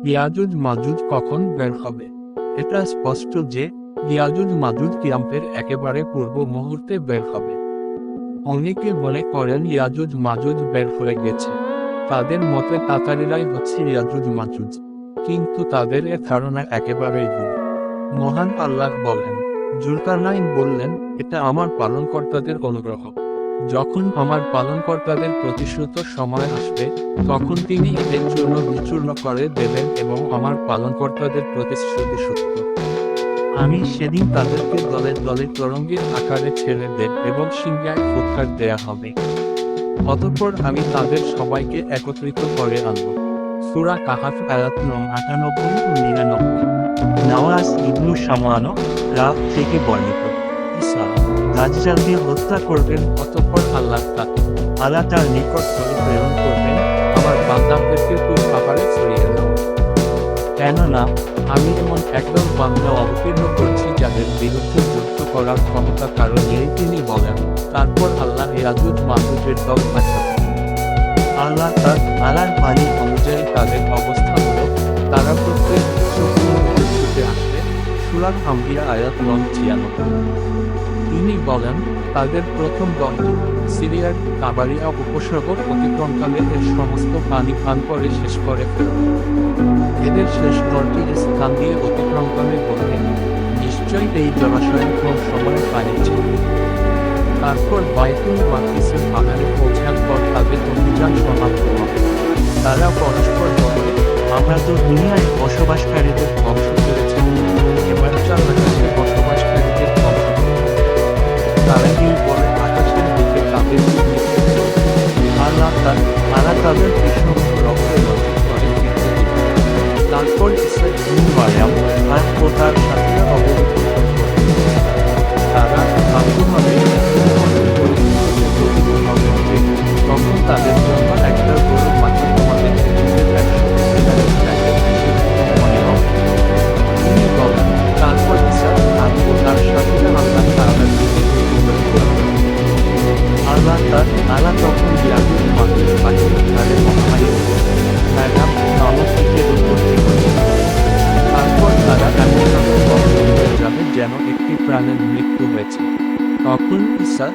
ইয়াজুজ মাজুজ কখন বের হবে? এটা স্পষ্ট যে ইয়াজুজ মাজুজ কিয়ামতের একেবারে পূর্ব মুহূর্তে বের হবে। অনেকে মনে করেন ইয়াজুজ মাজুজ বের হয়ে গেছে, তাদের মতে তাতারিরাই হচ্ছে ইয়াজুজ মাজুজ, কিন্তু তাদের এ ধারণা একেবারেই ভুল। মহান আল্লাহ বলেন, জুলকারনাইন বললেন, এটা আমার পালনকর্তাদের অনুগ্রহ। যখন আমার পালনকর্তাদের প্রতিশ্রুত সময় আসবে, তখন তিনি এদের জন্য বিচূর্ণ করে দেবেন এবং আমার পালনকর্তাদের প্রতিশ্রুতি সত্য। আমি সেদিন তাদেরকে দলে দলে তরঙ্গের আকারে ছেড়ে দেব এবং সিংহায় ফুৎকার দেয়া হবে। অতঃপর আমি তাদের সবাইকে একত্রিত করে আনব। সূরা কাহাফ আয়াত নং ৯৮ ও ৯৯। নওয়াজ ইবনু সামানো রাব থেকে বর্ণিত। ঈসা দাজ্জালকে হত্যা করবেন, অতঃপর আল্লাহ আল্লাহ তার নিকট বলে প্রেরণ করবেন, আমার বান্দাদেরকে তুই পাহাড়ে ছড়িয়ে দাও। কেননা আমি এমন একদল বান্দা অবতীর্ণ করছি যাদের বিরুদ্ধে যুদ্ধ করার ক্ষমতা কারো নেই, তিনি বলেন। তারপর আল্লাহ ইয়াজুজ মাজুজের দল পাঠাবেন। আল্লাহ তার আলার পানি অনুযায়ী তাদের অবস্থা হলো, তারা প্রত্যেক ছুটে আসবে। সূরা আম্বিয়া আয়াত নং ৯৬। তিনি বলেন, তাদের প্রথম দলটি সিরিয়ার কাবারিয়া উপসাগর অতিক্রমকালে এর সমস্ত পানি পান করে শেষ করে ফেলল। এদের শেষ দলটি স্থান দিয়ে অতিক্রমকালে বলবে, নিশ্চয়ই এই জলাশয়ে কোন সময় পানি ছিল। তারপর বাইতুল মাকদিসের পাহাড়ে পৌঁছার পর তাদের অভিযান সমাপ্ত হবে। তারা পরস্পর বলবে, আমরা তো দুনিয়ায় বসবাসকারীদের ধ্বংস করেছি, এবার চার আকাশে বসবাসকারীদের ধ্বংস করব। তারা এই বলে আকাশের দিকে তাদের আল্লাহ তাদের কৃষ্ণমুখ রক্তে লজ্জিত করে ফিরতে দিবে। তারপর ঈসা ইবনে মারইয়াম আর ও তার সাথে অবরুদ্ধ করবে। তারা আত্মভাবে তখন তাদের জন্য একটা গরু মাথা তোমাদের নিজেদের ১০০ মনে হবে। তিনি বলেন, তারপর ঈসা আর ও তার সাথীরা আল্লাহ তাআলার দিকে আল্লাহ তখন ইয়াজুজ মাজুজ পাখির ধারে মহামারী নামক দিকের উপস্থিত হয়েছে। তারপর তারা একসাথে বন্ধ হয়ে যাবে যেন একটি প্রাণের মৃত্যু হয়েছে। তখন ঈসা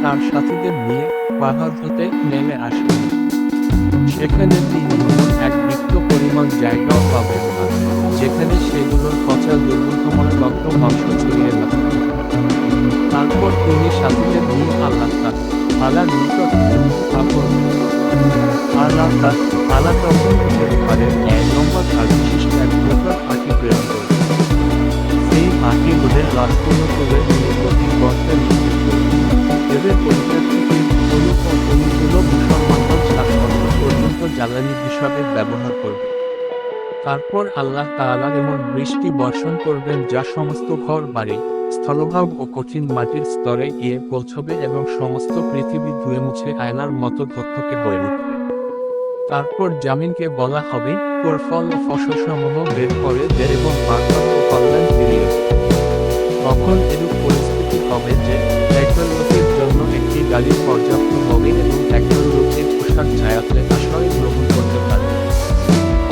তার সাথীদের নিয়ে পাহাড় হতে নেমে আসবেন। সেখানে তিনি এক বৃত্ত পরিমাণ জায়গাও পাবেন না, যেখানে সেগুলোর পচা দুর্গন্ধময় রক্ত মাংস ছড়িয়ে রাখবে। তারপর তিনি সাথীদের নিয়ে আল্লাহর নিকট স্থাপন। আল্লাহ তখন ঘরের ১ নম্বর ধার বিশিষ্ট এক প্রকার পাখি প্রেরণ করবে। সেই পাখি ওদের লাশগুলো তুলে নিয়ে প্রতি গর্তে নিক্ষেপ করবে। এদের পরিচয় থেকে অনুগুলো মুসলমানদের ৭ বছর পর্যন্ত জ্বালানি হিসাবে ব্যবহার করবে। তারপর আল্লাহ তাআলা এমন বৃষ্টি বর্ষণ করবেন যা সমস্ত ঘর বাড়ি, স্থলভাগ ও কঠিন মাটির স্তরে গিয়ে পৌঁছবে এবং সমস্ত পৃথিবী ধুয়ে মুছে আয়নার মতো ধকধকে হয়ে উঠবে। তারপর জামিনকে বলা হবে, তোর ফল ও ফসলসমূহ বের করে দে এবং বারকত ও কল্যাণ ফিরিয়ে দে। তখন এরূপ পরিস্থিতি হবে যে একজন লোকের জন্য একটি গাড়ি পর্যাপ্ত হবে এবং একজন লোকের পোশাক ছায়াতলে আশ্রয় গ্রহণ করতে পারে।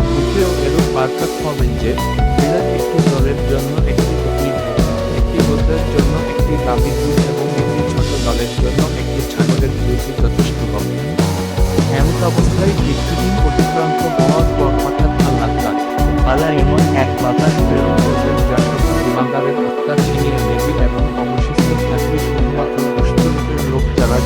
দ্বিতীয় এরূপ বারকত হবে যে বিড়াল একটি দলের জন্য একটি উট, একটি গোত্রের জন্য একটি গাভীর দুধ এবং একটি ছোট দলের জন্য একটি ছাগলের দুধই যথেষ্ট হবে। এমন অবস্থায় কিছুদিন অতিক্রান্ত হওয়ার পর হঠাৎ আল্লাহ এমন এক বাতাস প্রেরণ করবেন যা সকল ইমানদারের হত্যা ছিনিয়ে নেবে এবং অবশিষ্ট থাকবে শুধুমাত্র দুষ্টদের লোক যারা